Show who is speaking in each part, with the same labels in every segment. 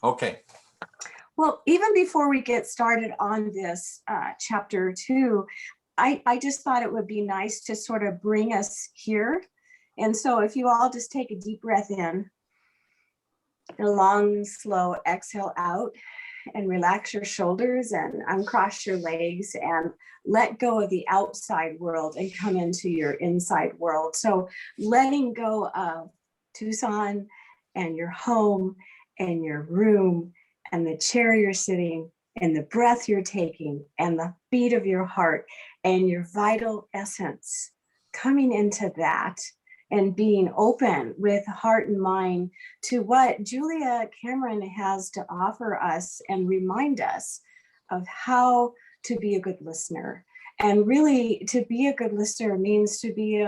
Speaker 1: Okay.
Speaker 2: Well, even before we get started on this chapter 2, I just thought it would be nice to sort of bring us here. And so if you all just take a deep breath in, a long, slow exhale out, and relax your shoulders and uncross your legs and let go of the outside world and come into your inside world. So letting go of Tucson and your home and your room and the chair you're sitting and the breath you're taking and the beat of your heart and your vital essence, coming into that and being open with heart and mind to what Julia Cameron has to offer us and remind us of how to be a good listener. And really, to be a good listener means to be,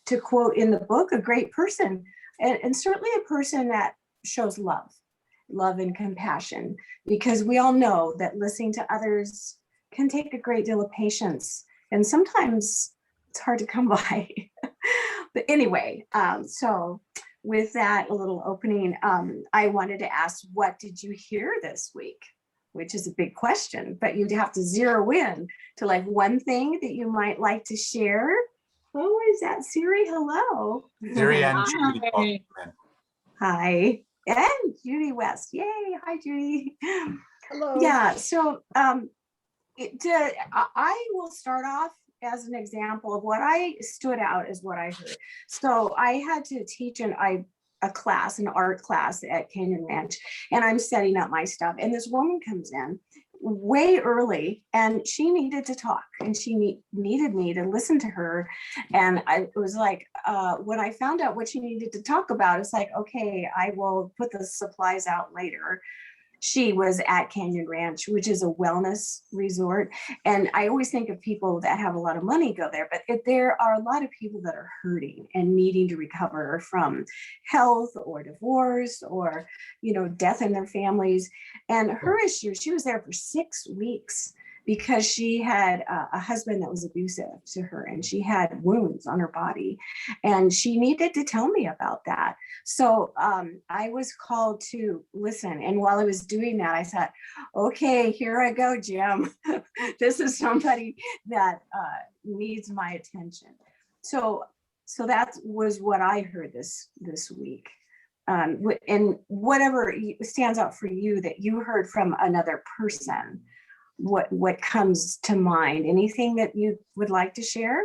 Speaker 2: to quote in the book, a great person, and certainly a person that shows love and compassion, because we all know that listening to others can take a great deal of patience, and sometimes it's hard to come by. But anyway, so with that little opening, I wanted to ask, what did you hear this week? Which is a big question, but you'd have to zero in to like one thing that you might like to share. Oh, is that Siri? Hello.
Speaker 1: Siri and Judy.
Speaker 2: Hi. And Judy West. Yay. Hi, Judy.
Speaker 3: Hello.
Speaker 2: Yeah, so I will start off as an example of what I stood out as what I heard. So I had to teach a class, an art class at Canyon Ranch, and I'm setting up my stuff. And this woman comes in way early and she needed to talk and she needed me to listen to her. And it was like, when I found out what she needed to talk about, it's like, okay, I will put the supplies out later. She was at Canyon Ranch, which is a wellness resort. And I always think of people that have a lot of money go there, but there are a lot of people that are hurting and needing to recover from health or divorce or, death in their families. And her issue, she was there for 6 weeks because she had a husband that was abusive to her and she had wounds on her body and she needed to tell me about that. So I was called to listen. And while I was doing that, I thought, okay, here I go, Jim. This is somebody that needs my attention. So that was what I heard this week. And whatever stands out for you that you heard from another person, what comes to mind? Anything that you would like to share?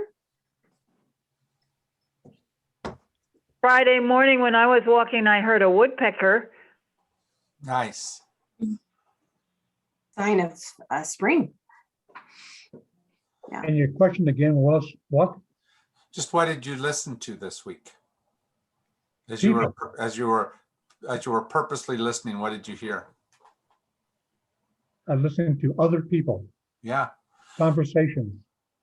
Speaker 3: Friday morning when I was walking, I heard a woodpecker.
Speaker 1: Nice.
Speaker 2: Sign of spring. Yeah.
Speaker 4: And your question again was what?
Speaker 1: Just what did you listen to this week? As you were purposely listening, what did you hear?
Speaker 4: Listening to other people.
Speaker 1: Yeah.
Speaker 4: Conversations.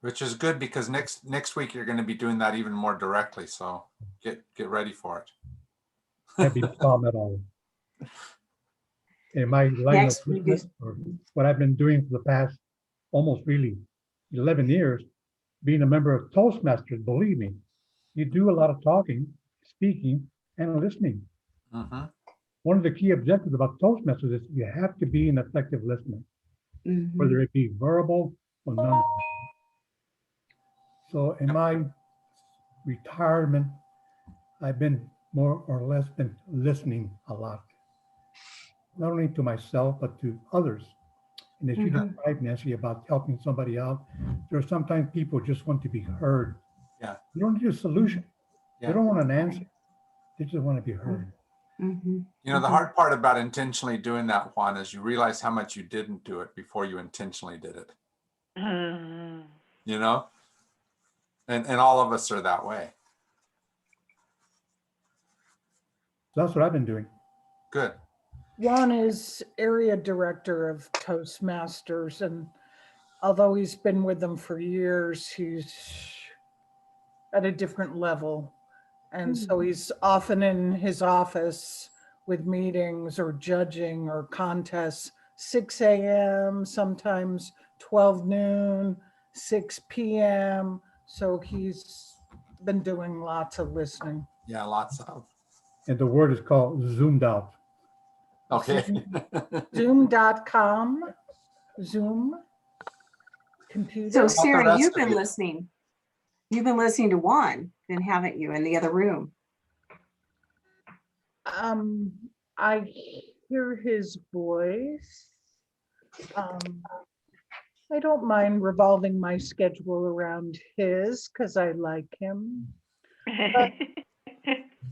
Speaker 1: Which is good because next week you're going to be doing that even more directly. So get ready for it.
Speaker 4: Can't be a problem at all. In my line of business, or what I've been doing for the past almost really 11 years, being a member of Toastmasters, believe me, you do a lot of talking, speaking, and listening.
Speaker 1: Mm-hmm.
Speaker 4: One of the key objectives about Toastmasters is you have to be an effective listener, whether it be verbal or non-verbal. So in my retirement, I've been more or less been listening a lot, not only to myself, but to others. And as you described, Nancy, about helping somebody out, there are sometimes people just want to be heard.
Speaker 1: Yeah.
Speaker 4: They don't need a solution.
Speaker 1: Yeah.
Speaker 4: They don't want an answer. They just want to be heard.
Speaker 1: The hard part about intentionally doing that, Juan, is you realize how much you didn't do it before you intentionally did it. And all of us are that way.
Speaker 4: That's what I've been doing.
Speaker 1: Good.
Speaker 5: Juan is area director of Toastmasters, and although he's been with them for years, he's at a different level. And so he's often in his office with meetings or judging or contests, 6 a.m., sometimes 12 noon, 6 p.m. So he's been doing lots of listening.
Speaker 1: Yeah, lots of.
Speaker 4: And the word is called zoomed out.
Speaker 1: Okay.
Speaker 5: Zoom.com, Zoom, computer.
Speaker 2: So
Speaker 1: the
Speaker 2: Sarah,
Speaker 1: rest
Speaker 2: you've
Speaker 1: of
Speaker 2: been
Speaker 1: you.
Speaker 2: listening. You've been listening to Juan, then haven't you, in the other room?
Speaker 5: I hear his voice. I don't mind revolving my schedule around his because I like him.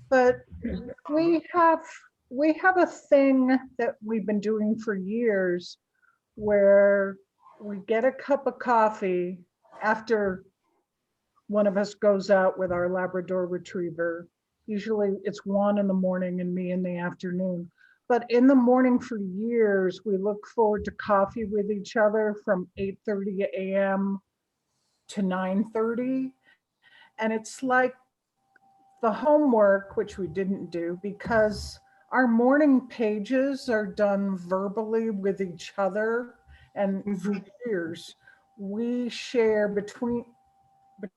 Speaker 5: But we have a thing that we've been doing for years where we get a cup of coffee after one of us goes out with our Labrador retriever. Usually it's one in the morning and me in the afternoon. But in the morning for years, we look forward to coffee with each other from 8:30 a.m. to 9:30. And it's like the homework, which we didn't do because our morning pages are done verbally with each other. And for years, we share between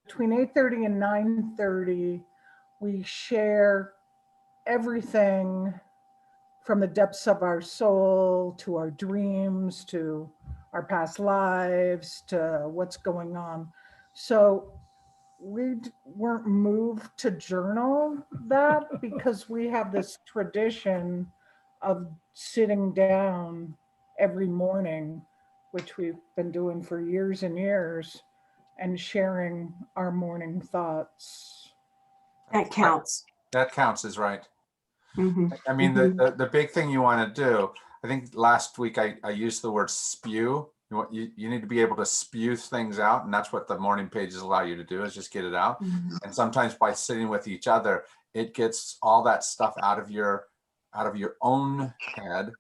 Speaker 5: 8:30 and 9:30, we share everything from the depths of our soul to our dreams to our past lives to what's going on. So we weren't moved to journal that because we have this tradition of sitting down every morning, which we've been doing for years and years, and sharing our morning thoughts.
Speaker 2: That counts.
Speaker 1: That counts as right.
Speaker 2: Mhm.
Speaker 1: I mean, the big thing you want to do, I think last week I used the word spew. You need to be able to spew things out, and that's what the morning pages allow you to do, is just get it out. And sometimes by sitting with each other, it gets all that stuff out of your own head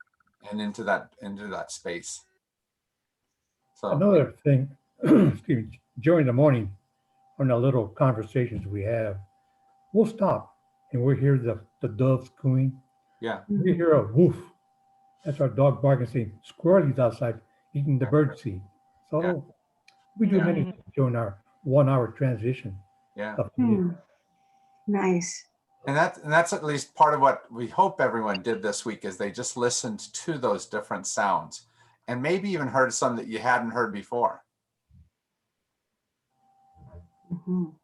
Speaker 1: and into that space. So
Speaker 4: Another thing, excuse me, during the morning, on the little conversations we have, we'll stop and we'll hear the doves cooing.
Speaker 1: yeah,
Speaker 4: We hear a woof. That's our dog barking saying, squirrelies outside eating the bird seed. So
Speaker 1: Yeah.
Speaker 4: we do
Speaker 1: Yeah.
Speaker 4: many things during our 1 hour transition.
Speaker 1: yeah.
Speaker 4: Up to you.
Speaker 2: Nice.
Speaker 1: And that's at least part of what we hope everyone did this week, is they just listened to those different sounds and maybe even heard some that you hadn't heard before.
Speaker 2: Mhm.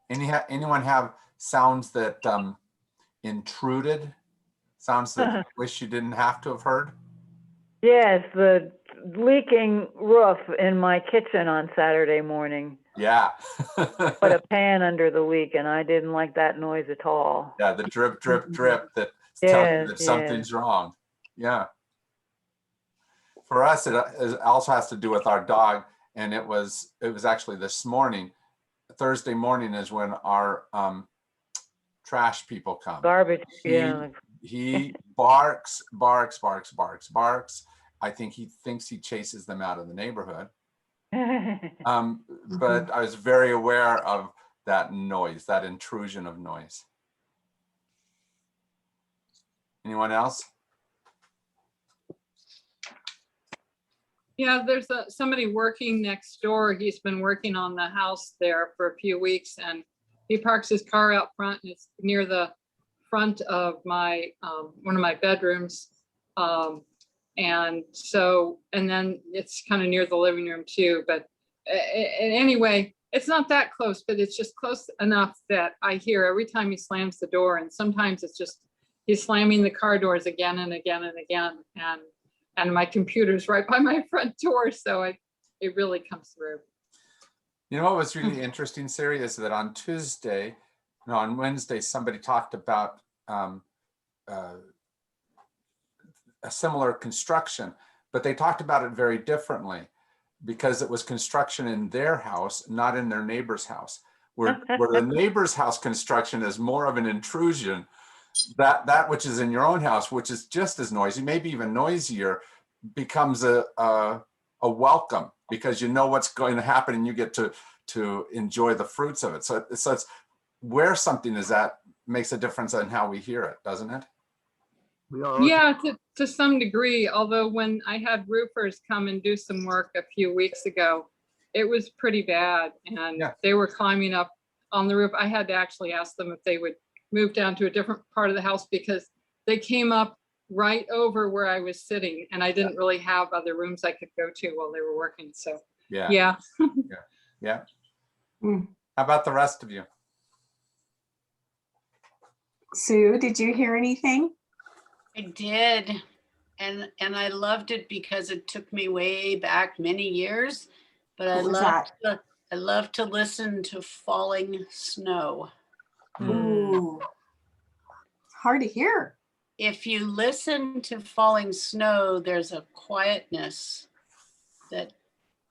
Speaker 1: Anyone have sounds that intruded, sounds that you wish you didn't have to have heard?
Speaker 3: Yes, the leaking roof in my kitchen on Saturday morning.
Speaker 1: Yeah.
Speaker 3: Put a pan under the leak, and I didn't like that noise at all.
Speaker 1: Yeah, the drip, drip, drip that tells you that
Speaker 3: Yes,
Speaker 1: something's wrong. Yeah. For us, it also has to do with our dog, and it was actually this morning. Thursday morning is when our trash people come.
Speaker 3: Garbage, yeah.
Speaker 1: He barks. I think he thinks he chases them out of the neighborhood. But I was very aware of that noise, that intrusion of noise. Anyone else?
Speaker 6: Yeah, there's somebody working next door. He's been working on the house there for a few weeks, and he parks his car out front, and it's near the front of my one of my bedrooms. And then it's kind of near the living room too. But anyway, it's not that close, but it's just close enough that I hear every time he slams the door. And sometimes it's just he's slamming the car doors again and again and again. And my computer's right by my front door, so it really comes through.
Speaker 1: You know what was really interesting, Siri, is that on Wednesday, somebody talked about a similar construction, but they talked about it very differently because it was construction in their house, not in their neighbor's house. Where the neighbor's house construction is more of an intrusion, that which is in your own house, which is just as noisy, maybe even noisier, becomes a welcome, because you know what's going to happen and you get to enjoy the fruits of it. So it's where something is at makes a difference in how we hear it, doesn't it?
Speaker 6: Yeah, to some degree, although when I had roofers come and do some work a few weeks ago, it was pretty bad, and they were climbing up on the roof. I had to actually ask them if they would move down to a different part of the house because they came up right over where I was sitting, and I didn't really have other rooms I could go to while they were working. So,
Speaker 1: Yeah.
Speaker 6: yeah.
Speaker 1: Yeah.
Speaker 2: Mm.
Speaker 1: How about the rest of you?
Speaker 2: Sue, did you hear anything?
Speaker 7: I did. And I loved it because it took me way back many years, but
Speaker 2: What was that?
Speaker 7: I love to listen to falling snow.
Speaker 2: Ooh, hard to hear.
Speaker 7: If you listen to falling snow, there's a quietness that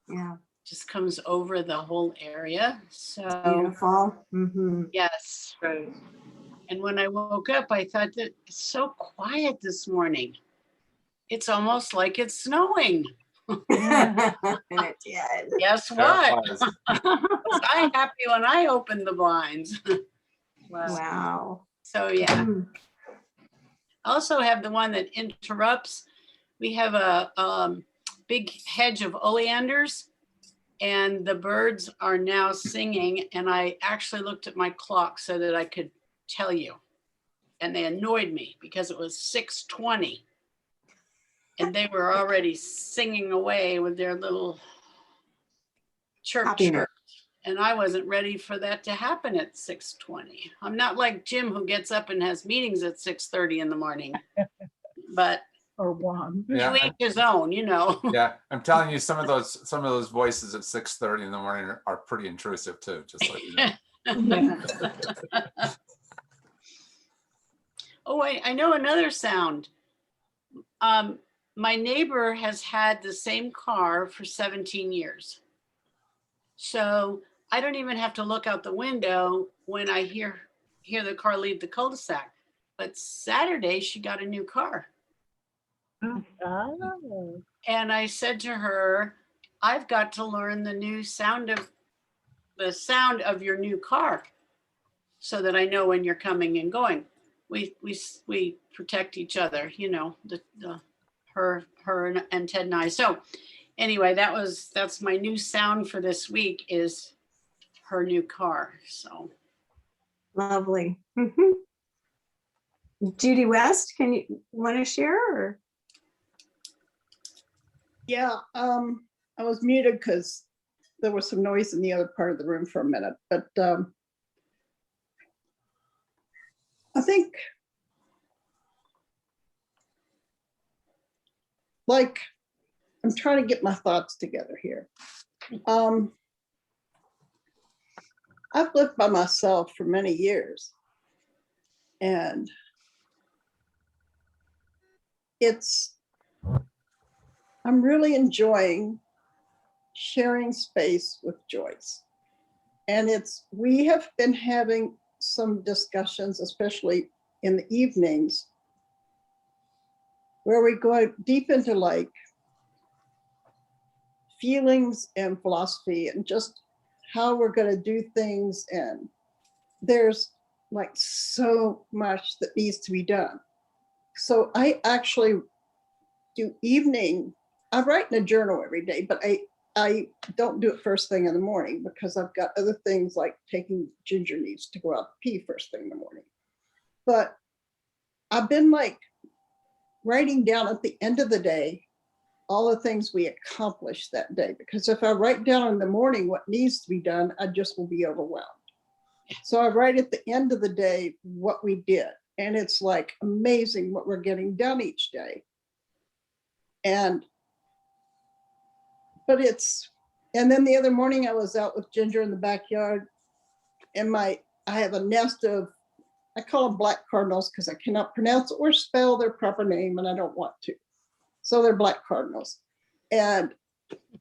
Speaker 2: Yeah,
Speaker 7: just comes over the whole area. So
Speaker 2: beautiful. Mm-hmm.
Speaker 7: yes.
Speaker 6: Right.
Speaker 7: And when I woke up, I thought that it's so quiet this morning. It's almost like it's snowing.
Speaker 2: And it did.
Speaker 7: Guess
Speaker 1: There
Speaker 7: what?
Speaker 1: it was.
Speaker 7: I'm happy when I open the blinds.
Speaker 6: Wow.
Speaker 2: Wow.
Speaker 7: So yeah.
Speaker 2: Mm.
Speaker 7: I also have the one that interrupts. We have a big hedge of oleanders, and the birds are now singing. And I actually looked at my clock so that I could tell you. And they annoyed me because it was 6:20. And they were already singing away with their little chirp
Speaker 2: Happiness.
Speaker 7: chirp. And I wasn't ready for that to happen at 6:20. I'm not like Jim, who gets up and has meetings at 6:30 in the morning. But
Speaker 5: Or one.
Speaker 1: Yeah,
Speaker 7: to each his own, you know.
Speaker 1: yeah. I'm telling you, some of those voices at 6:30 in the morning are pretty intrusive too. Just like you know.
Speaker 2: Yeah.
Speaker 7: Oh, I know another sound. My neighbor has had the same car for 17 years. So I don't even have to look out the window when I hear the car leave the cul-de-sac. But Saturday she got a new car.
Speaker 3: Oh.
Speaker 7: And I said to her, I've got to learn the sound of your new car so that I know when you're coming and going. We protect each other, you know, her and Ted and I. So anyway, that's my new sound for this week is her new car. So
Speaker 2: Lovely. Mhm. Judy West, can you want to share? Or?
Speaker 8: Yeah, I was muted because there was some noise in the other part of the room for a minute, but I think like I'm trying to get my thoughts together here. I've lived by myself for many years, and I'm really enjoying sharing space with Joyce. And we have been having some discussions, especially in the evenings, where we go deep into like feelings and philosophy and just how we're going to do things. And there's like so much that needs to be done. So I actually do I write in a journal every day, but I don't do it first thing in the morning because I've got other things like Ginger needs to go out to pee first thing in the morning. But I've been like writing down at the end of the day all the things we accomplished that day, because if I write down in the morning what needs to be done, I just will be overwhelmed. So I write at the end of the day what we did, and it's like amazing what we're getting done each day. And then the other morning I was out with Ginger in the backyard, and I have a nest of, I call them black cardinals because I cannot pronounce or spell their proper name, and I don't want to. So they're black cardinals. And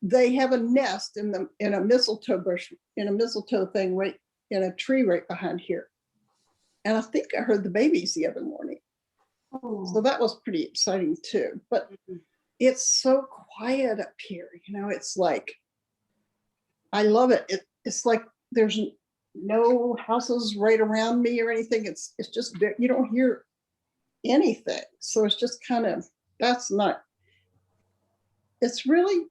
Speaker 8: they have a nest in a mistletoe bush, in a mistletoe thing right in a tree right behind here. And I think I heard the babies the other morning.
Speaker 2: Oh.
Speaker 8: So that was pretty exciting too. But it's so quiet up here. You know, it's like, I love it. It's like there's no houses right around me or anything. It's just, you don't hear anything. So it's just kind of, it's really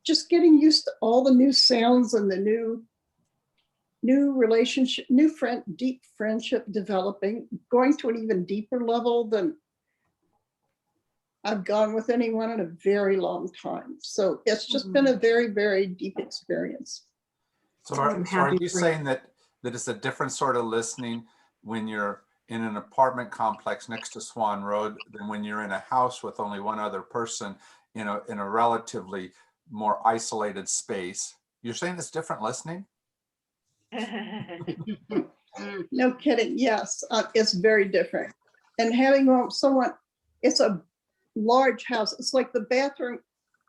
Speaker 8: just getting used to all the new sounds and the new new relationship, deep friendship developing, going to an even deeper level than I've gone with anyone in a very long time. So it's just been a very, very deep experience.
Speaker 1: So are you saying that it's a different sort of listening when you're in an apartment complex next to Swan Road than when you're in a house with only one other person in a relatively more isolated space? You're saying it's different listening?
Speaker 8: No kidding. Yes, it's very different. And having someone, it's a large house. It's like the bathroom.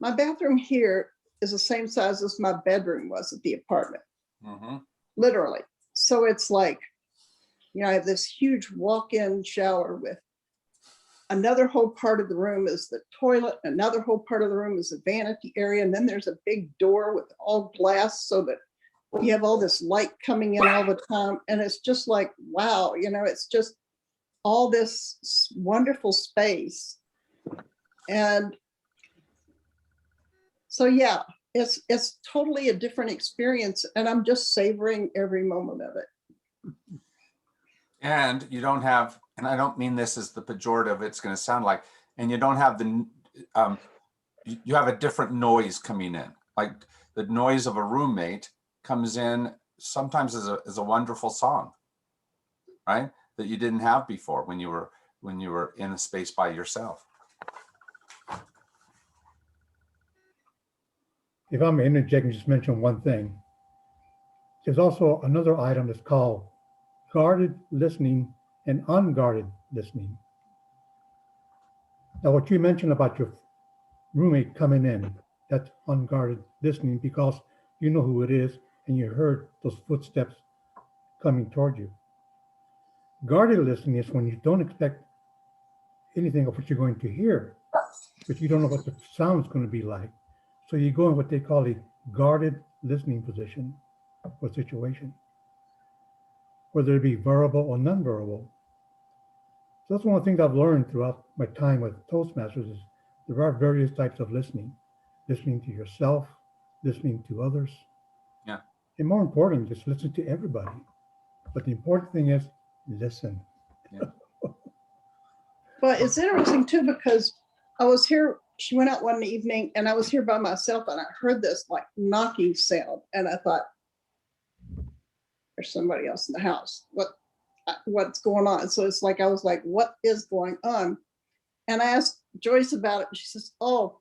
Speaker 8: My bathroom here is the same size as my bedroom was at the apartment, literally. So it's like, I have this huge walk-in shower with another whole part of the room is the toilet. Another whole part of the room is the vanity area. And then there's a big door with all glass so that you have all this light coming in all the time. And it's just like, wow, it's just all this wonderful space. And so, yeah, it's totally a different experience. And I'm just savoring every moment of it.
Speaker 1: And you don't have, and I don't mean this as the pejorative it's going to sound like, and you don't have you have a different noise coming in. Like the noise of a roommate comes in sometimes as a wonderful song, right? That you didn't have before when you were in a space by yourself.
Speaker 4: If I'm interjecting, just mention one thing. There's also another item that's called guarded listening and unguarded listening. Now, what you mentioned about your roommate coming in, that's unguarded listening because you know who it is and you heard those footsteps coming toward you. Guarded listening is when you don't expect anything of what you're going to hear, but you don't know what the sound's going to be like. So you go in what they call a guarded listening position or situation, whether it be verbal or non-verbal. So that's one of the things I've learned throughout my time with Toastmasters is there are various types of listening to yourself, listening to others.
Speaker 1: Yeah.
Speaker 4: And more important, just listen to everybody. But the important thing is listen.
Speaker 1: Yeah.
Speaker 8: But it's interesting too, because I was here, she went out one evening and I was here by myself and I heard this like knocking sound. And I thought, there's somebody else in the house. What's going on? So it's like, I was like, what is going on? And I asked Joyce about it. And she says, oh,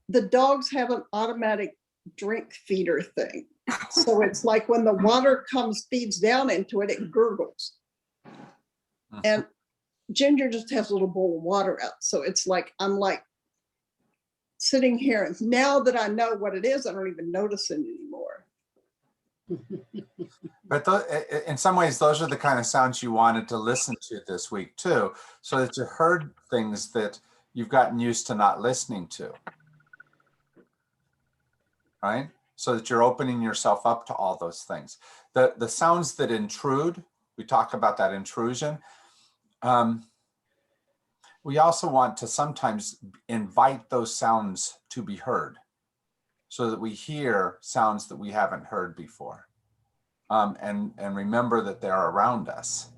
Speaker 8: the dogs have an automatic drink feeder thing. So it's like when the water feeds down into it, it gurgles. And Ginger just has a little bowl of water out. So it's like, I'm like sitting here. And now that I know what it is, I don't even notice it anymore.
Speaker 1: But in some ways, those are the kind of sounds you wanted to listen to this week too, so that you heard things that you've gotten used to not listening to, right? So that you're opening yourself up to all those things. The sounds that intrude, we talk about that intrusion. We also want to sometimes invite those sounds to be heard so that we hear sounds that we haven't heard before. And remember that they're around us.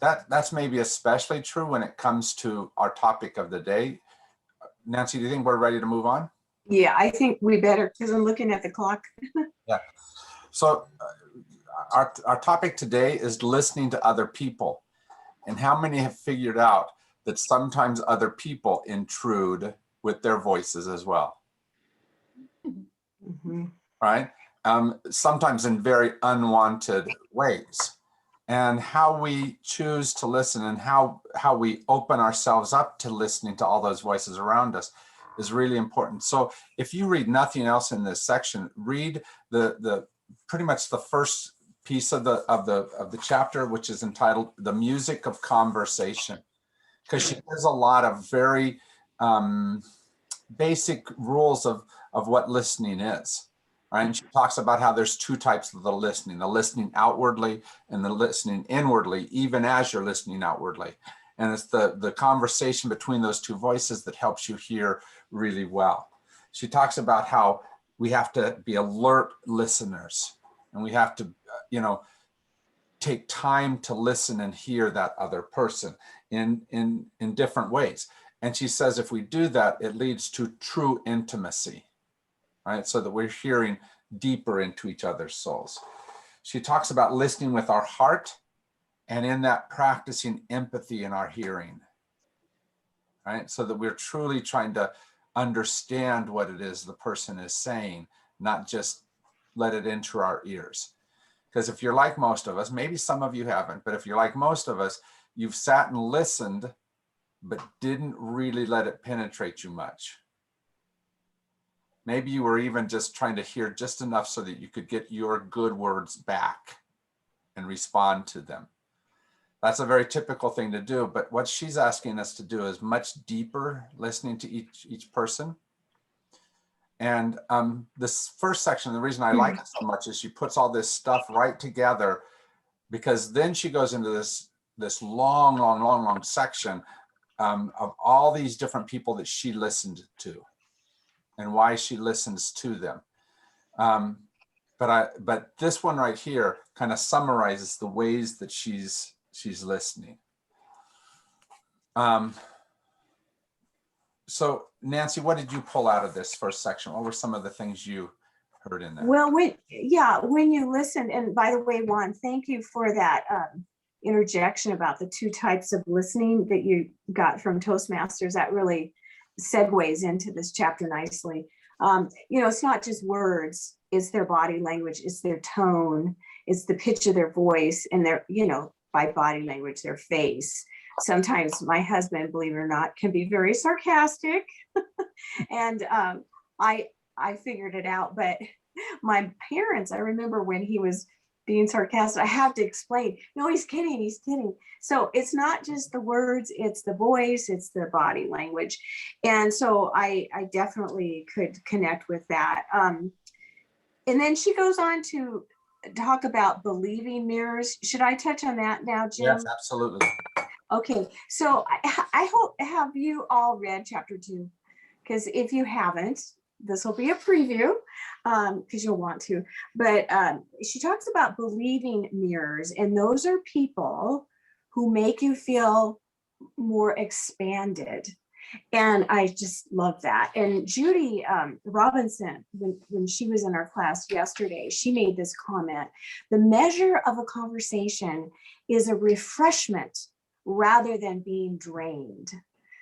Speaker 1: That's maybe especially true when it comes to our topic of the day. Nancy, do you think we're ready to move on?
Speaker 2: Yeah, I think we better, because I'm looking at the clock.
Speaker 1: Yeah. So our topic today is listening to other people. And how many have figured out that sometimes other people intrude with their voices as well? Right? Sometimes in very unwanted ways. And how we choose to listen and how we open ourselves up to listening to all those voices around us is really important. So if you read nothing else in this section, read the pretty much the first piece of the chapter, which is entitled "The Music of Conversation," because she has a lot of very basic rules of what listening is. Right? And she talks about how there's two types of the listening outwardly and the listening inwardly, even as you're listening outwardly. And it's the conversation between those two voices that helps you hear really well. She talks about how we have to be alert listeners, And we have to, take time to listen and hear that other person in different ways. And she says, if we do that, it leads to true intimacy, right? So that we're hearing deeper into each other's souls. She talks about listening with our heart, and in that practicing empathy in our hearing, right? So that we're truly trying to understand what it is the person is saying, not just let it into our ears. Because if you're like most of us, maybe some of you haven't, but if you're like most of us, you've sat and listened, but didn't really let it penetrate you much. Maybe you were even just trying to hear just enough so that you could get your good words back and respond to them. That's a very typical thing to do, but what she's asking us to do is much deeper listening to each person. And this first section, the reason I like it so much is she puts all this stuff right together, because then she goes into this long section of all these different people that she listened to and why she listens to them. But this one right here kind of summarizes the ways that she's listening. So Nancy, what did you pull out of this first section? What were some of the things you heard in there?
Speaker 2: Well, when you listened, and by the way, Juan, thank you for that interjection about the 2 types of listening that you got from Toastmasters. That really segues into this chapter nicely. It's not just words, it's their body language, it's their tone, it's the pitch of their voice, and their, by body language, their face. Sometimes my husband, believe it or not, can be very sarcastic. And I figured it out, but my parents, I remember when he was being sarcastic, I have to explain, no, he's kidding. So it's not just the words, it's the voice, it's the body language. And so I definitely could connect with that. And then she goes on to talk about believing mirrors. Should I touch on that now, Jim?
Speaker 1: Yes, absolutely.
Speaker 2: Okay, so I hope, have you all read chapter 2? Because if you haven't, this will be a preview, because you'll want to. But she talks about believing mirrors, and those are people who make you feel more expanded. And I just love that. And Judy Robinson, when she was in our class yesterday, she made this comment: the measure of a conversation is a refreshment rather than being drained.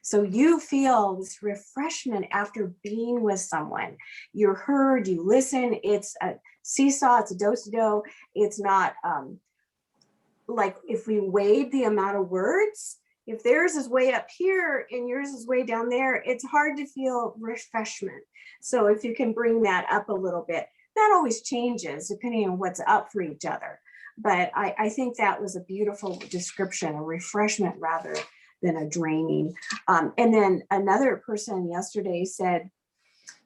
Speaker 2: So you feel this refreshment after being with someone. You're heard, you listen, it's a seesaw, it's a do-si-do. It's not like if we weighed the amount of words, if theirs is way up here and yours is way down there, it's hard to feel refreshment. So if you can bring that up a little bit, that always changes depending on what's up for each other. But I think that was a beautiful description, a refreshment rather than a draining. And then another person yesterday said,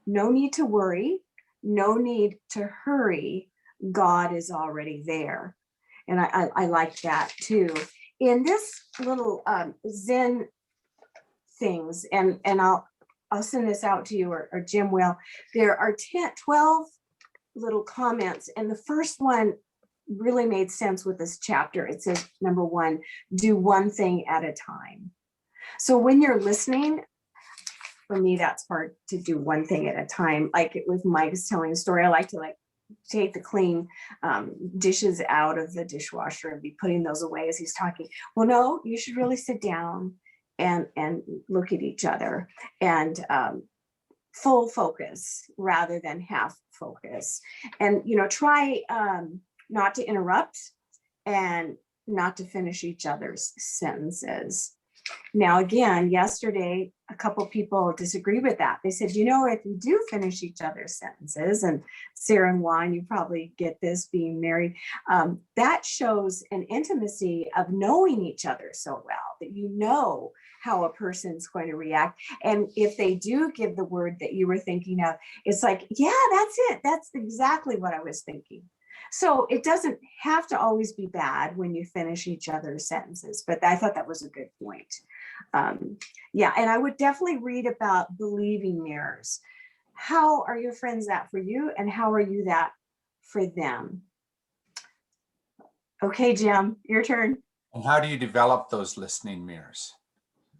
Speaker 2: no need to worry, no need to hurry, God is already there. And I like that too. In this little Zen things, and I'll send this out to you, or Jim will, there are 12 little comments. And the first one really made sense with this chapter. It says, number 1, do one thing at a time. So when you're listening, for me, that's hard to do one thing at a time. Like with Mike's telling a story, I like to take the clean dishes out of the dishwasher and be putting those away as he's talking. Well, no, you should really sit down and look at each other and full focus rather than half focus. And, try not to interrupt and not to finish each other's sentences. Now, again, yesterday, a couple people disagreed with that. They said, if you do finish each other's sentences, and Sarah and Juan, you probably get this being married, that shows an intimacy of knowing each other so well that you know how a person's going to react. And if they do give the word that you were thinking of, it's like, yeah, that's it. That's exactly what I was thinking. So it doesn't have to always be bad when you finish each other's sentences, but I thought that was a good point. Yeah, and I would definitely read about believing mirrors. How are your friends that for you, and how are you that for them? Okay, Jim, your turn.
Speaker 1: And how do you develop those listening mirrors?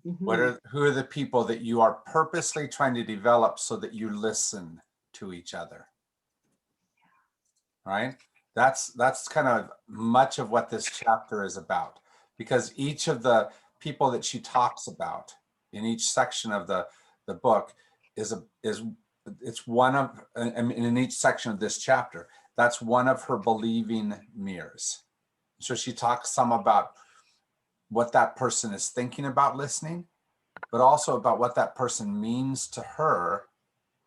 Speaker 1: Who are the people that you are purposely trying to develop so that you listen to each other? Right? That's kind of much of what this chapter is about, because each of the people that she talks about in each section of the book it's one of, I mean, in each section of this chapter, that's one of her believing mirrors. So she talks some about what that person is thinking about listening, but also about what that person means to her,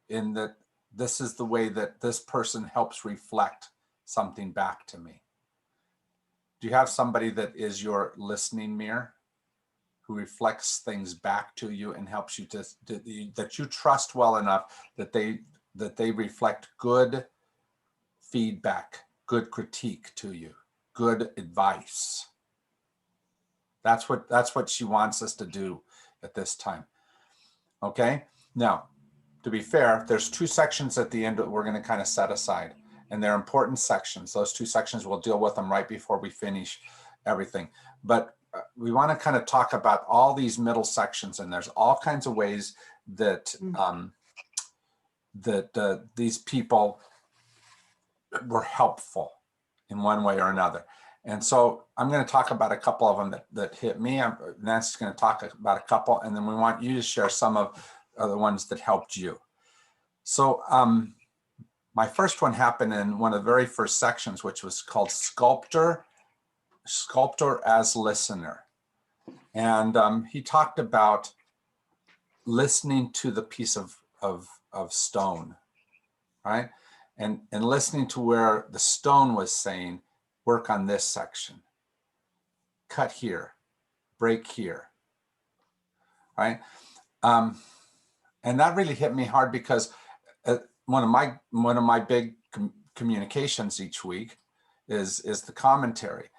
Speaker 1: in that this is the way that this person helps reflect something back to me. Do you have somebody that is your listening mirror, who reflects things back to you and helps you that you trust well enough that they reflect good feedback, good critique to you, good advice? That's what she wants us to do at this time. Okay, now, to be fair, there's 2 sections at the end that we're going to kind of set aside, and they're important sections. Those 2 sections, we'll deal with them right before we finish everything. But we want to kind of talk about all these middle sections, and there's all kinds of ways that these people were helpful in one way or another. And so I'm going to talk about a couple of them that hit me. Nancy's going to talk about a couple, and then we want you to share some of the ones that helped you. So my first one happened in one of the very first sections, which was called Sculptor as Listener. And he talked about listening to the piece of stone, right? And listening to where the stone was saying, work on this section, cut here, break here, right? And that really hit me hard, because one of my big communications each week is the commentary.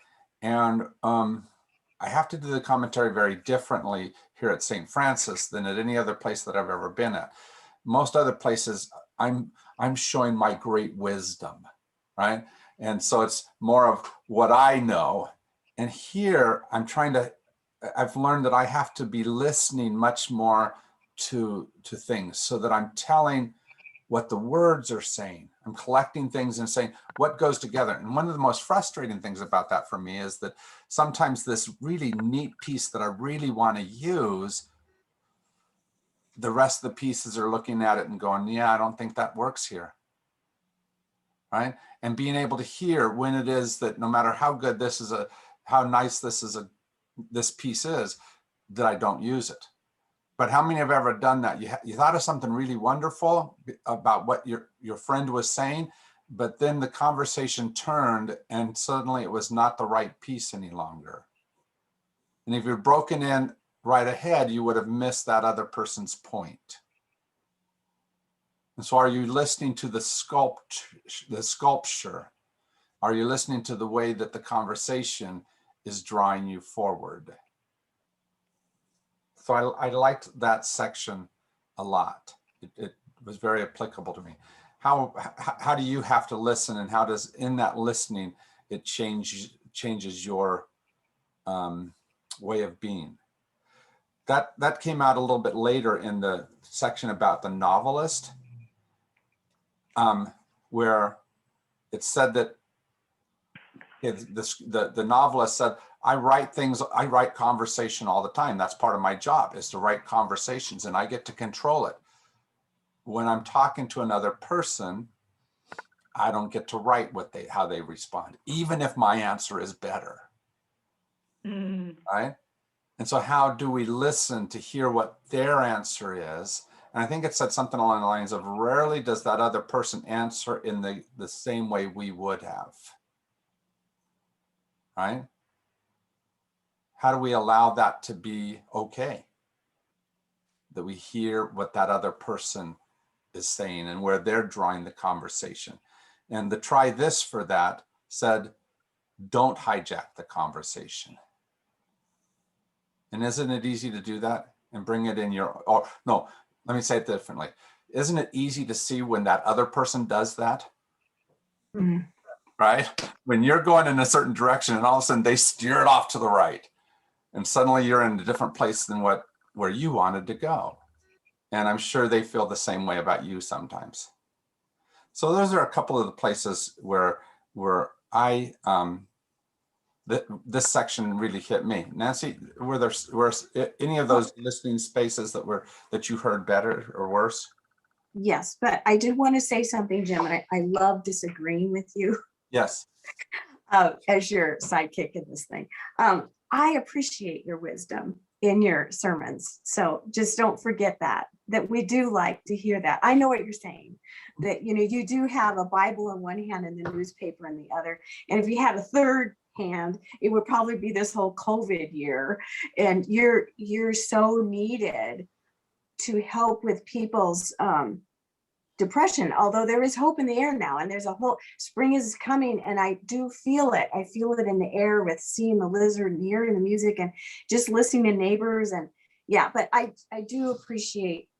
Speaker 1: And I have to do the commentary very differently here at St. Francis than at any other place that I've ever been at. Most other places, I'm showing my great wisdom, right? And so it's more of what I know. And here I've learned that I have to be listening much more to things, so that I'm telling what the words are saying. I'm collecting things and saying what goes together. And one of the most frustrating things about that for me is that sometimes this really neat piece that I really want to use, the rest of the pieces are looking at it and going, yeah, I don't think that works here, right? And being able to hear when it is that no matter how good how nice this piece is, that I don't use it. But how many have ever done that? You thought of something really wonderful about what your friend was saying, but then the conversation turned and suddenly it was not the right piece any longer. And if you're broken in right ahead, you would have missed that other person's point. And so are you listening to the sculpture? Are you listening to the way that the conversation is drawing you forward? So I liked that section a lot. It was very applicable to me. How do you have to listen, and how does, in that listening, it changes your way of being? That came out a little bit later in the section about the novelist, where it said that the novelist said, I write conversation all the time. That's part of my job, is to write conversations, and I get to control it. When I'm talking to another person, I don't get to write how they respond, even if my answer is better. Right? And so how do we listen to hear what their answer is? And I think it said something along the lines of, rarely does that other person answer in the same way we would have. Right? How do we allow that to be okay? That we hear what that other person is saying and where they're drawing the conversation. And the try this for that said, don't hijack the conversation. And isn't it easy to do that and bring it in no, let me say it differently. Isn't it easy to see when that other person does that? right? When you're going in a certain direction and all of a sudden they steer it off to the right, and suddenly you're in a different place than where you wanted to go. And I'm sure they feel the same way about you sometimes. So those are a couple of the places where I this section really hit me. Nancy, were any of those listening spaces that you heard better or worse?
Speaker 2: Yes, but I did want to say something, Jim, and I love disagreeing with you
Speaker 1: Yes.
Speaker 2: as your sidekick in this thing. I appreciate your wisdom in your sermons. So just don't forget that we do like to hear that. I know what you're saying, that, you do have a Bible in one hand and the newspaper in the other. And if you had a third hand, it would probably be this whole COVID year. And you're so needed to help with people's depression, although there is hope in the air now, and there's a whole spring is coming, and I do feel it. I feel it in the air with seeing the lizard and hearing the music and just listening to neighbors. And yeah, but I do appreciate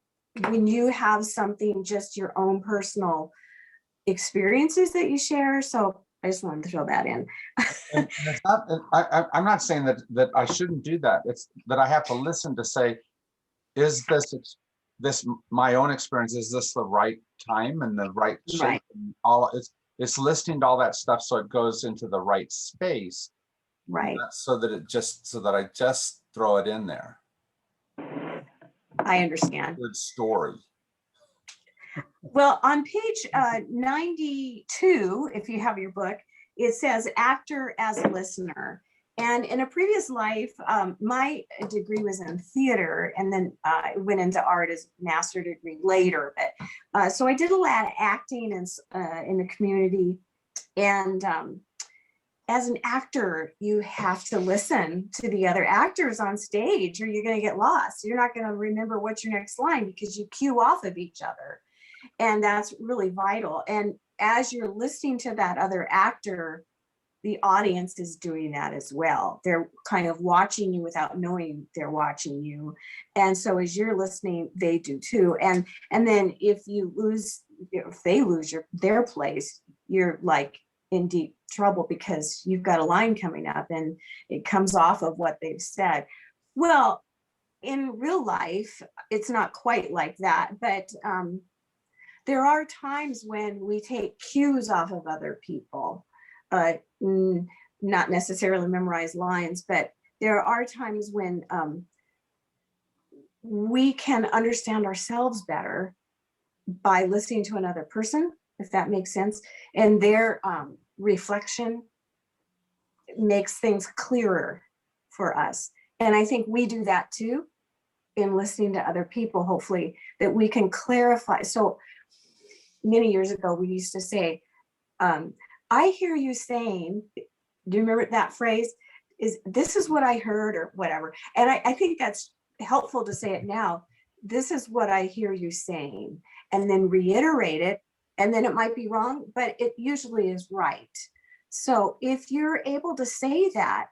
Speaker 2: when you have something, just your own personal experiences that you share. So I just wanted to throw that in.
Speaker 1: And it's not, I'm not saying that I shouldn't do that. It's that I have to listen to say, is this my own experience, is this the right time and the right shape?
Speaker 2: Right.
Speaker 1: And all it's listening to all that stuff so it goes into the right space,
Speaker 2: Right.
Speaker 1: so that I just throw it in there.
Speaker 2: I understand.
Speaker 1: Good story.
Speaker 2: Well, on page 92, if you have your book, it says actor as a listener. And in a previous life, my degree was in theater, and then I went into art as master degree later. But so I did a lot of acting in the community. And as an actor, you have to listen to the other actors on stage, or you're going to get lost. You're not going to remember what's your next line because you cue off of each other. And that's really vital. And as you're listening to that other actor, the audience is doing that as well. They're kind of watching you without knowing they're watching you. And so as you're listening, they do too. And then if they lose their place, you're like in deep trouble because you've got a line coming up and it comes off of what they've said. Well, in real life, it's not quite like that, but there are times when we take cues off of other people. Not necessarily memorize lines, but there are times when we can understand ourselves better by listening to another person, if that makes sense. And their reflection makes things clearer for us. And I think we do that too in listening to other people, hopefully, that we can clarify. So many years ago, we used to say, I hear you saying, do you remember that phrase? This is what I heard or whatever. And I think that's helpful to say it now. This is what I hear you saying, and then reiterate it. And then it might be wrong, but it usually is right. So if you're able to say that,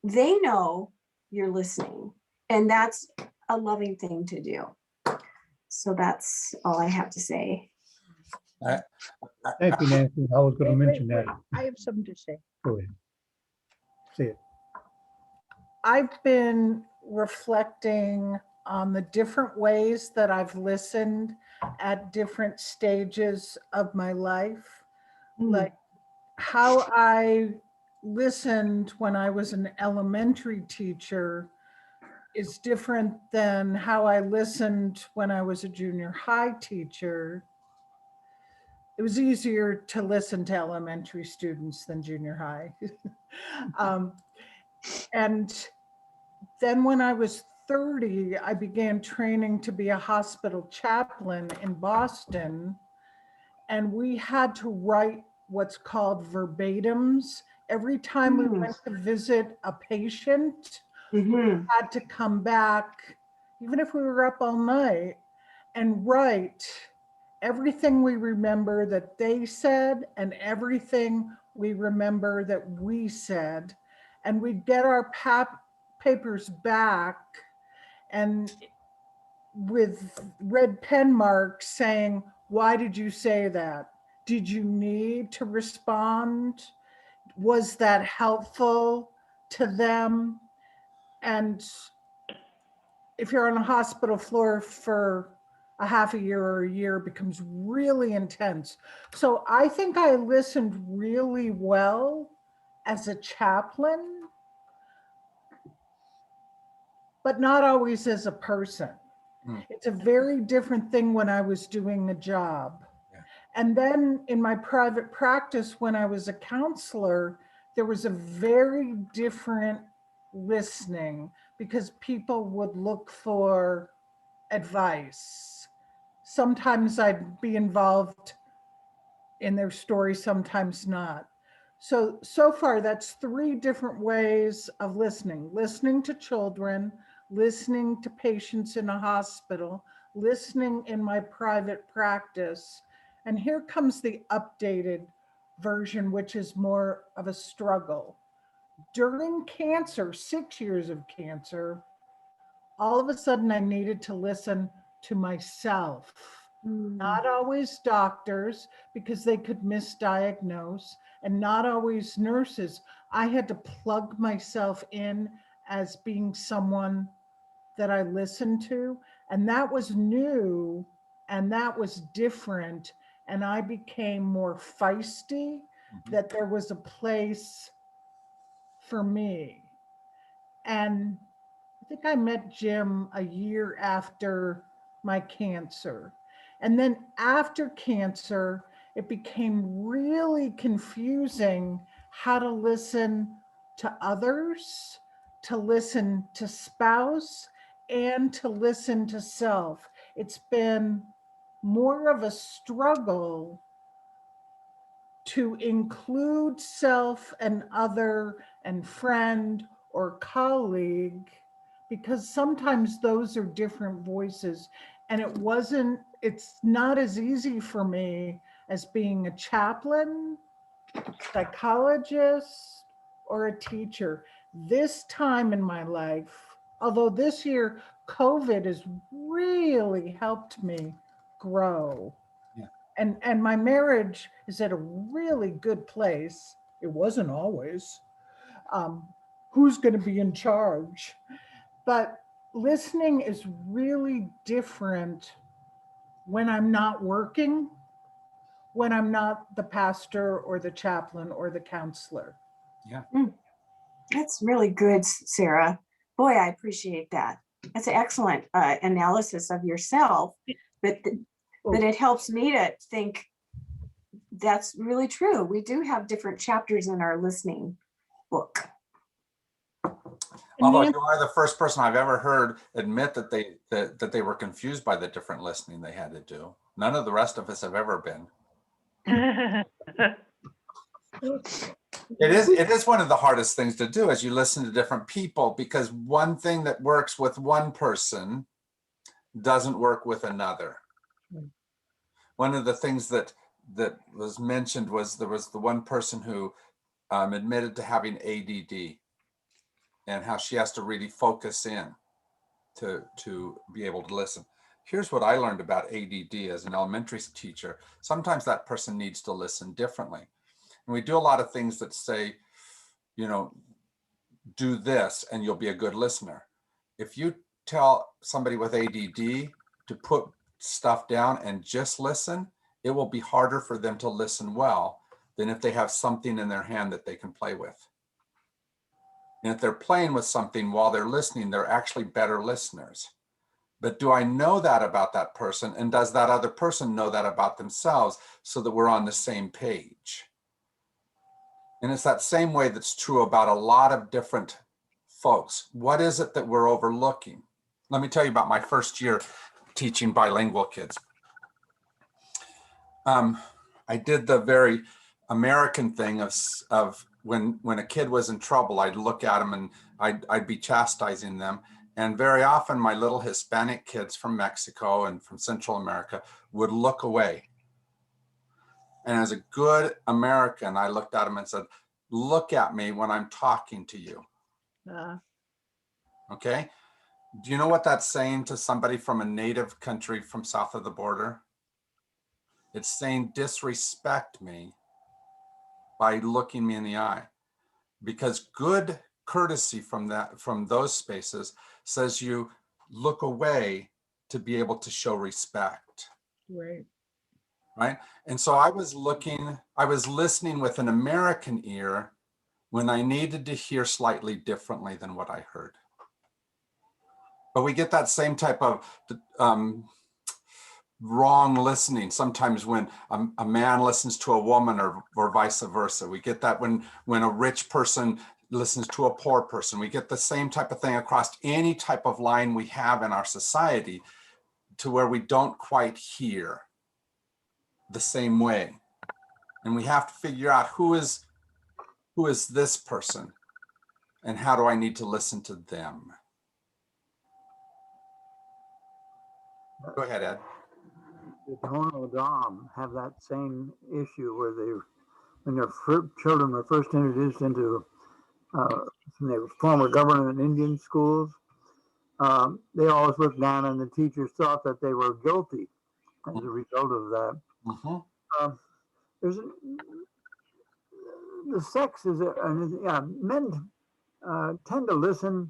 Speaker 2: they know you're listening, and that's a loving thing to do. So that's all I have to say.
Speaker 4: Thank you, Nancy. I was going to mention that.
Speaker 5: I have something to say.
Speaker 4: Go ahead. Say it.
Speaker 5: I've been reflecting on the different ways that I've listened at different stages of my life. Like how I listened when I was an elementary teacher is different than how I listened when I was a junior high teacher. It was easier to listen to elementary students than junior high. And then when I was 30, I began training to be a hospital chaplain in Boston. And we had to write what's called verbatims. Every time we went to visit a patient, we had to come back, even if we were up all night, and write everything we remember that they said and everything we remember that we said. And we'd get our papers back and with red pen marks saying, why did you say that? Did you need to respond? Was that helpful to them? And if you're on a hospital floor for a half a year or a year, it becomes really intense. So I think I listened really well as a chaplain, but not always as a person.
Speaker 1: Mm.
Speaker 5: It's a very different thing when I was doing a job.
Speaker 1: Yeah.
Speaker 5: And then in my private practice, when I was a counselor, there was a very different listening because people would look for advice. Sometimes I'd be involved in their story, sometimes not. So far, that's 3 different ways of listening: listening to children, listening to patients in a hospital, listening in my private practice. And here comes the updated version, which is more of a struggle. During cancer, 6 years of cancer, all of a sudden I needed to listen to myself. Not always doctors, because they could misdiagnose, and not always nurses. I had to plug myself in as being someone that I listened to. And that was new and that was different. And I became more feisty, that there was a place for me. And I think I met Jim a year after my cancer. And then after cancer, it became really confusing how to listen to others, to listen to spouse, and to listen to self. It's been more of a struggle to include self and other and friend or colleague, because sometimes those are different voices. And it's not as easy for me as being a chaplain, psychologist, or a teacher. This time in my life, although this year COVID has really helped me grow. And my marriage is at a really good place. It wasn't always. Who's going to be in charge? But listening is really different when I'm not working, when I'm not the pastor or the chaplain or the counselor.
Speaker 1: Yeah.
Speaker 2: That's really good, Sarah. Boy, I appreciate that. That's an excellent analysis of yourself, but it helps me to think that's really true. We do have different chapters in our listening book.
Speaker 1: Although you are the first person I've ever heard admit that they were confused by the different listening they had to do. None of the rest of us have ever been. It is one of the hardest things to do as you listen to different people, because one thing that works with one person doesn't work with another. One of the things that was mentioned was there was the one person who admitted to having ADD, and how she has to really focus in to be able to listen. Here's what I learned about ADD as an elementary teacher. Sometimes that person needs to listen differently. And we do a lot of things that say, you know, do this and you'll be a good listener. If you tell somebody with ADD to put stuff down and just listen, it will be harder for them to listen well than if they have something in their hand that they can play with. And if they're playing with something while they're listening, they're actually better listeners. But do I know that about that person? And does that other person know that about themselves, so that we're on the same page? And it's that same way that's true about a lot of different folks. What is it that we're overlooking? Let me tell you about my first year teaching bilingual kids. I did the very American thing of when a kid was in trouble, I'd look at them and I'd be chastising them. And very often my little Hispanic kids from Mexico and from Central America would look away. And as a good American, I looked at them and said, look at me when I'm talking to you. Okay. Do you know what that's saying to somebody from a native country from south of the border? It's saying disrespect me by looking me in the eye, because good courtesy from those spaces says you look away to be able to show respect.
Speaker 5: Right.
Speaker 1: Right. And so I was listening with an American ear when I needed to hear slightly differently than what I heard. But we get that same type of wrong listening sometimes when a man listens to a woman, or vice versa. We get that when a rich person listens to a poor person. We get the same type of thing across any type of line we have in our society, to where we don't quite hear the same way. And we have to figure out who is this person, and how do I need to listen to them? Go ahead, Ed.
Speaker 9: The Tohono Dom have that same issue where when their children were first introduced into from the former government Indian schools, they always looked down, and the teachers thought that they were guilty as a result of that.
Speaker 1: Mm-hmm.
Speaker 9: The sex is, men tend to listen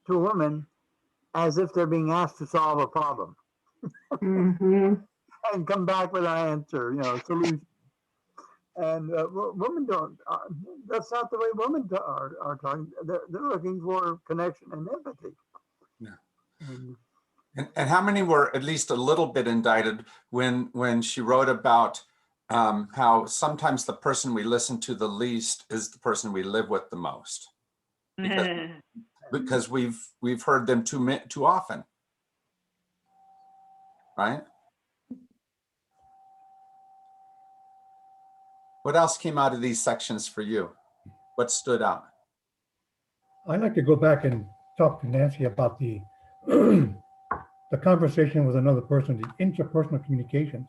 Speaker 9: to women as if they're being asked to solve a problem.
Speaker 2: Mm-hmm.
Speaker 9: And come back with an answer, solution. And women don't. That's not the way women are talking. They're looking for connection and empathy.
Speaker 1: Yeah. And how many were at least a little bit indicted when she wrote about how sometimes the person we listen to the least is the person we live with the most, because we've heard them too often, right? What else came out of these sections for you? What stood out?
Speaker 4: I'd like to go back and talk to Nancy about the the conversation with another person, the interpersonal communications.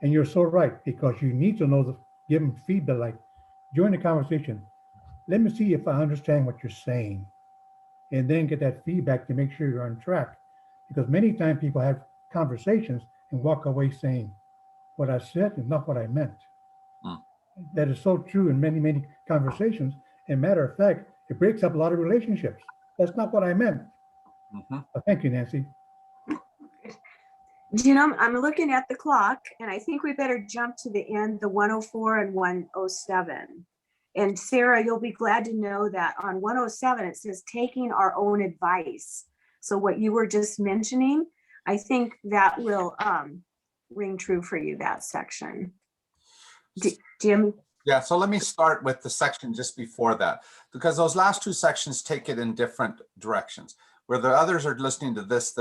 Speaker 4: And you're so right, because you need to give them feedback, like during the conversation, let me see if I understand what you're saying, and then get that feedback to make sure you're on track. Because many times people have conversations and walk away saying, what I said is not what I meant. That is so true in many, many conversations. And matter of fact, it breaks up a lot of relationships. That's not what I meant.
Speaker 1: Mm-hmm.
Speaker 4: Thank you, Nancy.
Speaker 2: I'm looking at the clock, and I think we better jump to the end, the 104 and 107. And Sarah, you'll be glad to know that on 107, it says taking our own advice. So what you were just mentioning, I think that will ring true for you, that section. Jim?
Speaker 1: Yeah, so let me start with the section just before that, because those last two sections take it in different directions. Where the others are listening to this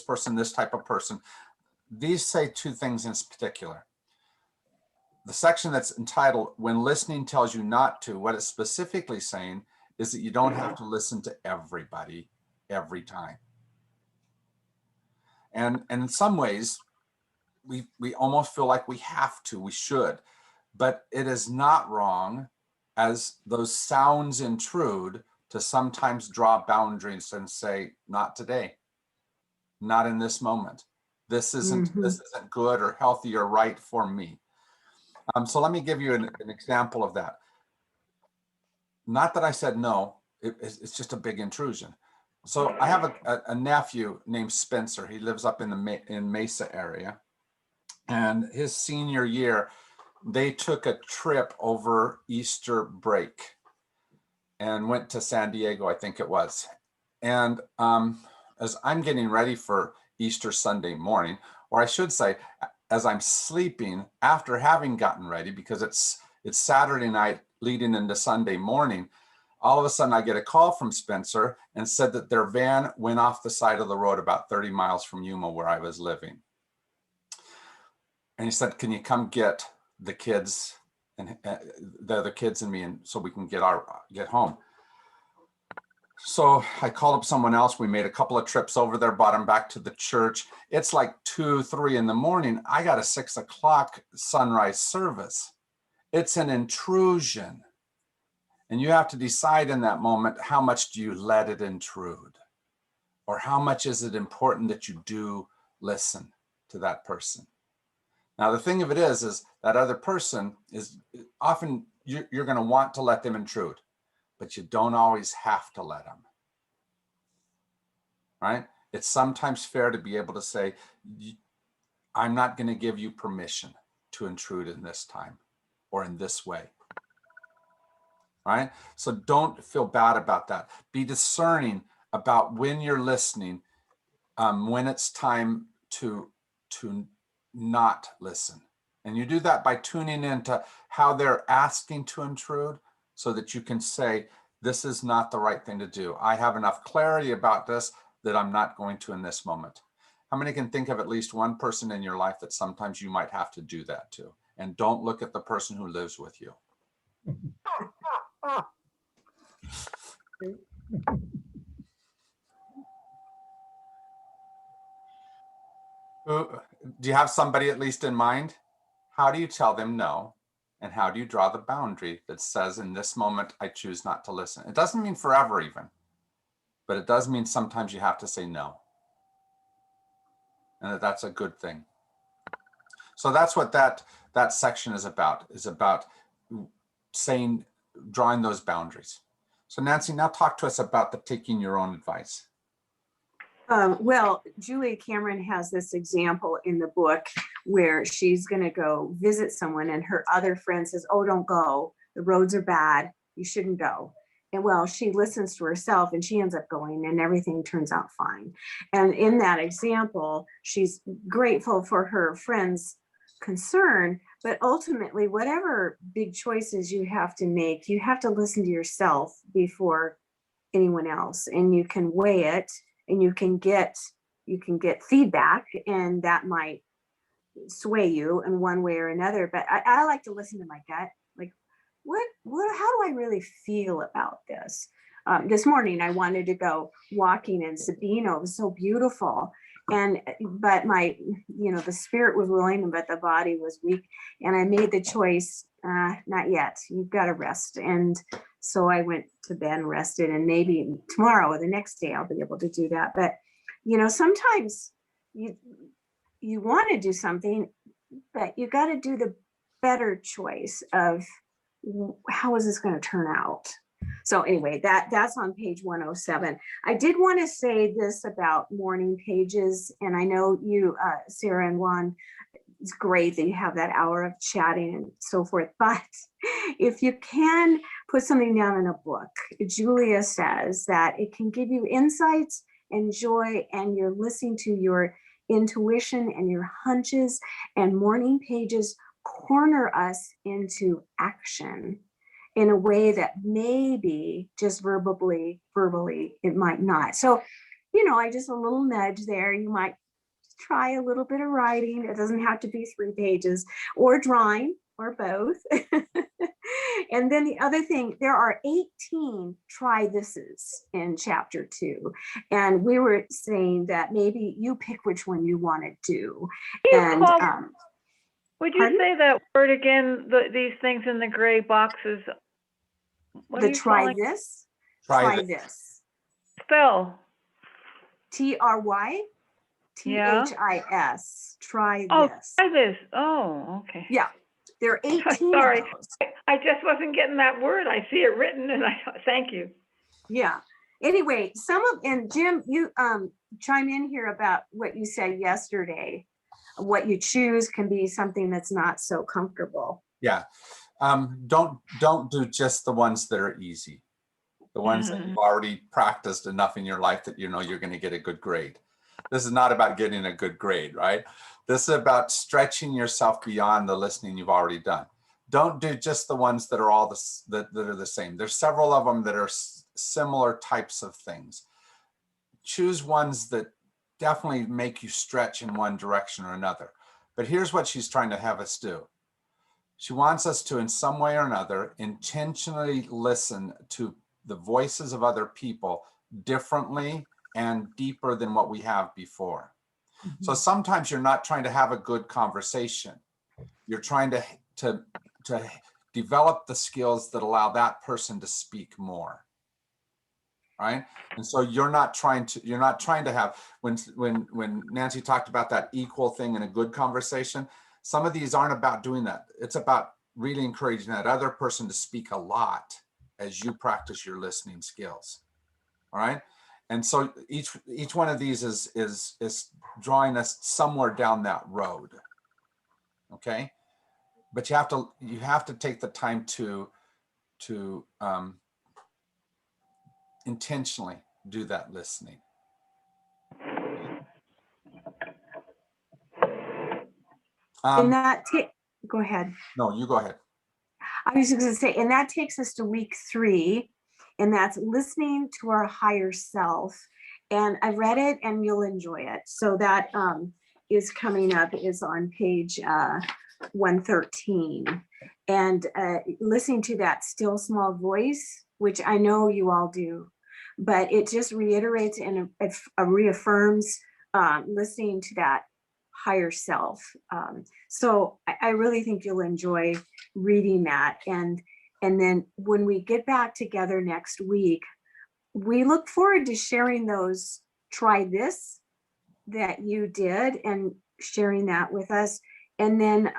Speaker 1: person, this type of person. These say two things in particular. The section that's entitled, When Listening Tells You Not to, what it's specifically saying is that you don't have to listen to everybody every time. And in some ways, we almost feel like we have to, we should, but it is not wrong, as those sounds intrude, to sometimes draw boundaries and say, not today, not in this moment. This isn't good or healthy or right for me. So let me give you an example of that. Not that I said no, it's just a big intrusion. So I have a nephew named Spencer. He lives up in Mesa area. And his senior year, they took a trip over Easter break and went to San Diego, I think it was. And as I'm getting ready for Easter Sunday morning, or I should say, as I'm sleeping after having gotten ready, because it's Saturday night leading into Sunday morning, all of a sudden I get a call from Spencer and said that their van went off the side of the road about 30 miles from Yuma, where I was living. And he said, can you come get the kids and the other kids and me, and so we can get home. So I called up someone else. We made a couple of trips over there, brought them back to the church. It's like 2, 3 in the morning. I got a 6 o'clock sunrise service. It's an intrusion. And you have to decide in that moment, how much do you let it intrude? Or how much is it important that you do listen to that person? Now, the thing of it is that other person is often, you're going to want to let them intrude, but you don't always have to let them, right? It's sometimes fair to be able to say, I'm not going to give you permission to intrude in this time or in this way, right? So don't feel bad about that. Be discerning about when you're listening, when it's time to not listen. And you do that by tuning into how they're asking to intrude so that you can say, this is not the right thing to do. I have enough clarity about this that I'm not going to in this moment. How many can think of at least one person in your life that sometimes you might have to do that to? And don't look at the person who lives with you. Do you have somebody at least in mind? How do you tell them no? And how do you draw the boundary that says, in this moment, I choose not to listen? It doesn't mean forever even, but it does mean sometimes you have to say no. And that's a good thing. So that's what that section is about saying, drawing those boundaries. So Nancy, now talk to us about the taking your own advice.
Speaker 2: Well, Julia Cameron has this example in the book where she's going to go visit someone and her other friend says, oh, don't go. The roads are bad. You shouldn't go. And well, she listens to herself and she ends up going and everything turns out fine. And in that example, she's grateful for her friend's concern, but ultimately, whatever big choices you have to make, you have to listen to yourself before anyone else, and you can weigh it. And you can get feedback, and that might sway you in one way or another. But I like to listen to my gut. Like, how do I really feel about this? This morning, I wanted to go walking in Sabino. It was so beautiful. But the spirit was willing, but the body was weak. And I made the choice, not yet. You've got to rest. And so I went to bed and rested, and maybe tomorrow or the next day I'll be able to do that. But, sometimes you want to do something, but you got to do the better choice of how is this going to turn out? So anyway, that's on page 107. I did want to say this about morning pages. And I know you, Sarah and Juan, it's great that you have that hour of chatting and so forth. But if you can put something down in a book, Julia says that it can give you insights and joy, and you're listening to your intuition and your hunches, and morning pages corner us into action in a way that maybe just verbally, it might not. So, I just a little nudge there. You might try a little bit of writing. It doesn't have to be 3 pages, or drawing, or both. And then the other thing, there are 18 try thises in chapter 2. And we were saying that maybe you pick which one you want to do. And
Speaker 3: would you say that word again? These things in the gray boxes. What
Speaker 2: the try this? Try this.
Speaker 3: Spell.
Speaker 2: TRY THIS. Try this.
Speaker 3: Try this. Oh, okay.
Speaker 2: Yeah. There are 18
Speaker 3: Sorry.
Speaker 2: of those.
Speaker 3: I just wasn't getting that word. I see it written, and thank you.
Speaker 2: Yeah. Anyway, and Jim, you chime in here about what you said yesterday. What you choose can be something that's not so comfortable.
Speaker 1: Yeah. Don't do just the ones that are easy. The ones that you've already practiced enough in your life that you're going to get a good grade. This is not about getting a good grade, right? This is about stretching yourself beyond the listening you've already done. Don't do just the ones that are all that are the same. There's several of them that are similar types of things. Choose ones that definitely make you stretch in one direction or another. But here's what she's trying to have us do. She wants us to, in some way or another, intentionally listen to the voices of other people differently and deeper than what we have before. Mm-hmm. So sometimes you're not trying to have a good conversation. You're trying to develop the skills that allow that person to speak more. Right? And so you're not trying to have, when Nancy talked about that equal thing in a good conversation, some of these aren't about doing that. It's about really encouraging that other person to speak a lot as you practice your listening skills. All right. And so each one of these is drawing us somewhere down that road. Okay. But you have to take the time to intentionally do that listening.
Speaker 2: And go ahead.
Speaker 1: No, you go ahead.
Speaker 2: I was just going to say, and that takes us to week 3, and that's listening to our higher self. And I read it and you'll enjoy it. So that is coming up, is on page 113. And listening to that still small voice, which I know you all do, but it just reiterates and reaffirms listening to that higher self. So I really think you'll enjoy reading that. And then when we get back together next week, we look forward to sharing those try this that you did and sharing that with us. And then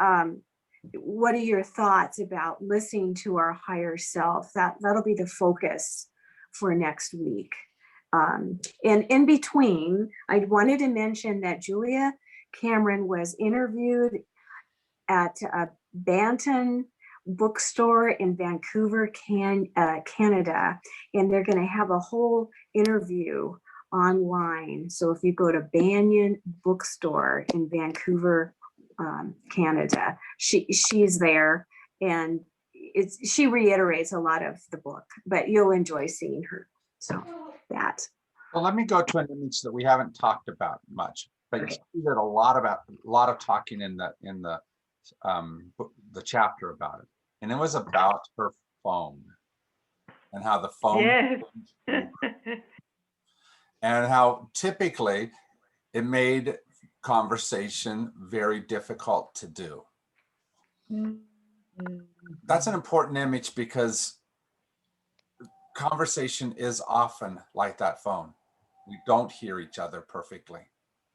Speaker 2: what are your thoughts about listening to our higher self? That'll be the focus for next week. And in between, I wanted to mention that Julia Cameron was interviewed at a Banton bookstore in Vancouver, Canada, and they're going to have a whole interview online. So if you go to Banyan Bookstore in Vancouver, Canada, she's there, and she reiterates a lot of the book, but you'll enjoy seeing her. So that.
Speaker 1: Well, let me go to an image that we haven't talked about much, but you did a lot of talking in the chapter about it, and it was about her phone and how the phone
Speaker 3: Yes.
Speaker 1: and how typically it made conversation very difficult to do. That's an important image because conversation is often like that phone. We don't hear each other perfectly.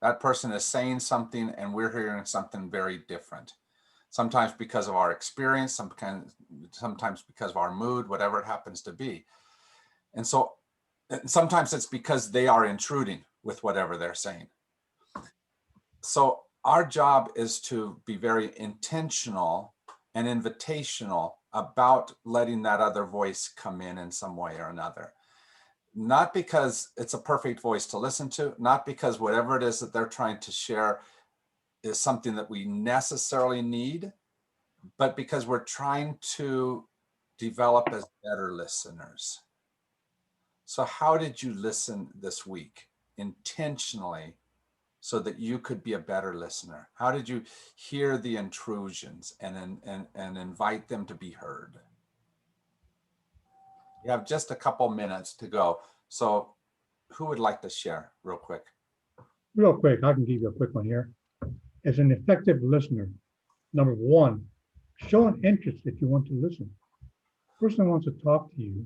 Speaker 1: That person is saying something and we're hearing something very different. Sometimes because of our experience, sometimes because of our mood, whatever it happens to be. And so sometimes it's because they are intruding with whatever they're saying. So our job is to be very intentional and invitational about letting that other voice come in some way or another. Not because it's a perfect voice to listen to, not because whatever it is that they're trying to share is something that we necessarily need, but because we're trying to develop as better listeners. So how did you listen this week intentionally so that you could be a better listener? How did you hear the intrusions and invite them to be heard? You have just a couple minutes to go. So who would like to share real quick?
Speaker 4: Real quick, I can give you a quick one here. As an effective listener, number 1, show an interest if you want to listen. Person wants to talk to you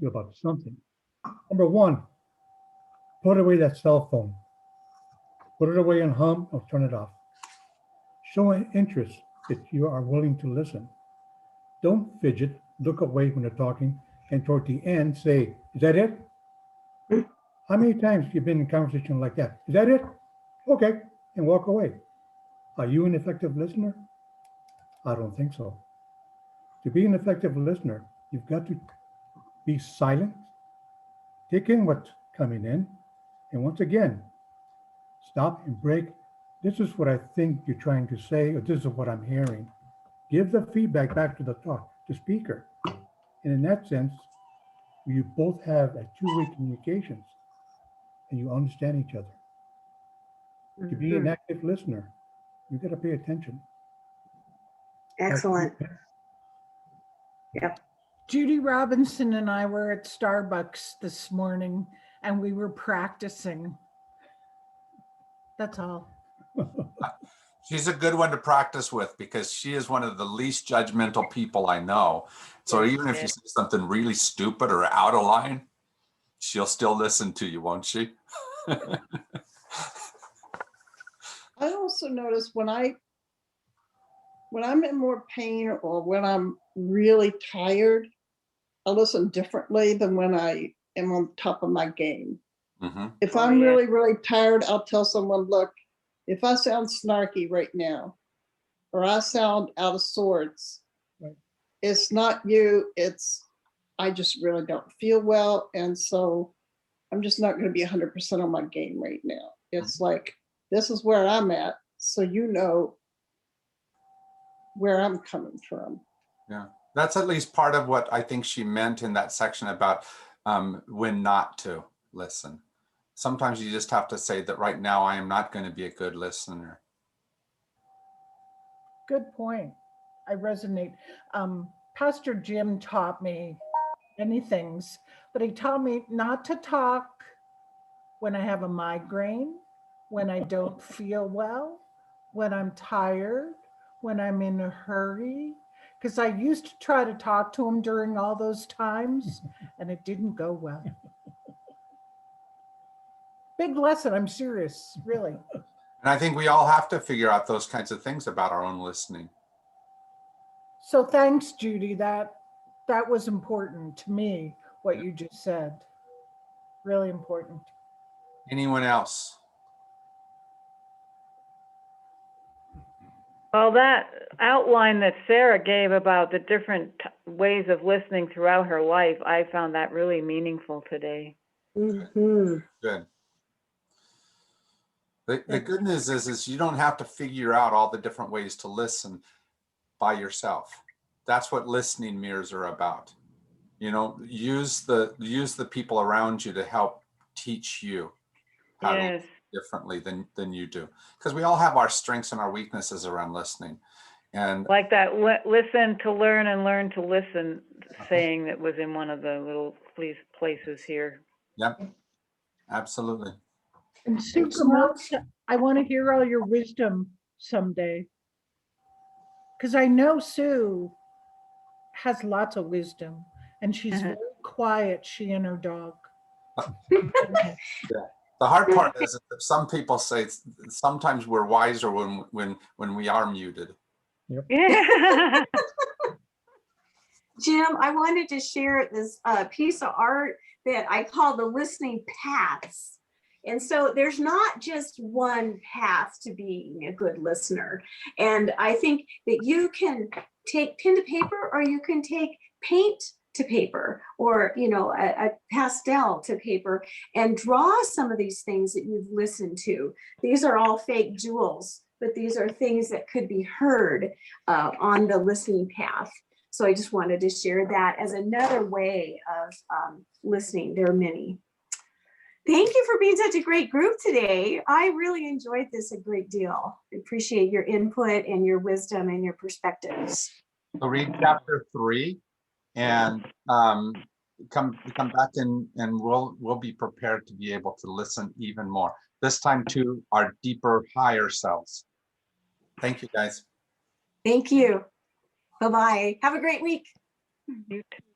Speaker 4: about something. Number 1, put away that cell phone. Put it away and hum or turn it off. Show an interest if you are willing to listen. Don't fidget, look away when they're talking, and toward the end say, is that it? How many times have you been in a conversation like that? Is that it? Okay, and walk away. Are you an effective listener? I don't think so. To be an effective listener, you've got to be silent, take in what's coming in, and once again, stop and break. This is what I think you're trying to say, or this is what I'm hearing. Give the feedback back to the speaker. And in that sense, you both have a two-way communications and you understand each other. To be an active listener, you got to pay attention.
Speaker 2: Excellent. Yep.
Speaker 5: Judy Robinson and I were at Starbucks this morning and we were practicing. That's all.
Speaker 1: She's a good one to practice with because she is one of the least judgmental people I know. So even if you say something really stupid or out of line, she'll still listen to you, won't she?
Speaker 8: I also noticed when I when I'm in more pain or when I'm really tired, I listen differently than when I am on top of my game. If
Speaker 3: Oh,
Speaker 8: I'm
Speaker 3: yeah.
Speaker 8: really, really tired, I'll tell someone, look, if I sound snarky right now, or I sound out of sorts,
Speaker 4: Right.
Speaker 8: it's not you, it's, I just really don't feel well. And so I'm just not going to be 100% on my game right now. It's like, this is where I'm at. So you know where I'm coming from.
Speaker 1: Yeah, that's at least part of what I think she meant in that section about when not to listen. Sometimes you just have to say that right now I am not going to be a good listener.
Speaker 5: Good point. I resonate. Pastor Jim taught me many things, but he taught me not to talk when I have a migraine, when I don't feel well, when I'm tired, when I'm in a hurry. Because I used to try to talk to him during all those times and it didn't go well. Big lesson, I'm serious, really.
Speaker 1: And I think we all have to figure out those kinds of things about our own listening.
Speaker 5: So thanks, Judy. That was important to me, what
Speaker 1: Yeah.
Speaker 5: you just said. Really important.
Speaker 1: Anyone else?
Speaker 3: Well, that outline that Sarah gave about the different ways of listening throughout her life, I found that really meaningful today.
Speaker 1: Good. The good news is you don't have to figure out all the different ways to listen by yourself. That's what listening mirrors are about. You know, use the people around you to help teach you how to
Speaker 3: Yes.
Speaker 1: listen differently than you do. Because we all have our strengths and our weaknesses around listening. And
Speaker 3: Like that listen to learn and learn to listen saying that was in one of the little places here.
Speaker 1: yep, absolutely.
Speaker 5: And Sue Gamosa, I want to hear all your wisdom someday. Because I know Sue has lots of wisdom and she's very quiet, she and her dog.
Speaker 1: Yeah. The hard part is that some people say sometimes we're wiser when we are muted.
Speaker 3: Yeah.
Speaker 2: Jim, I wanted to share this piece of art that I call the listening paths. And so there's not just one path to being a good listener. And I think that you can take pen to paper, or you can take paint to paper, or a pastel to paper, and draw some of these things that you've listened to. These are all fake jewels, but these are things that could be heard on the listening path. So I just wanted to share that as another way of listening. There are many. Thank you for being such a great group today. I really enjoyed this a great deal. I appreciate your input and your wisdom and your perspectives.
Speaker 1: So read chapter 3 and come back and we'll be prepared to be able to listen even more. This time to our deeper, higher selves. Thank you, guys.
Speaker 2: Thank you. Bye-bye. Have a great week.
Speaker 3: You too.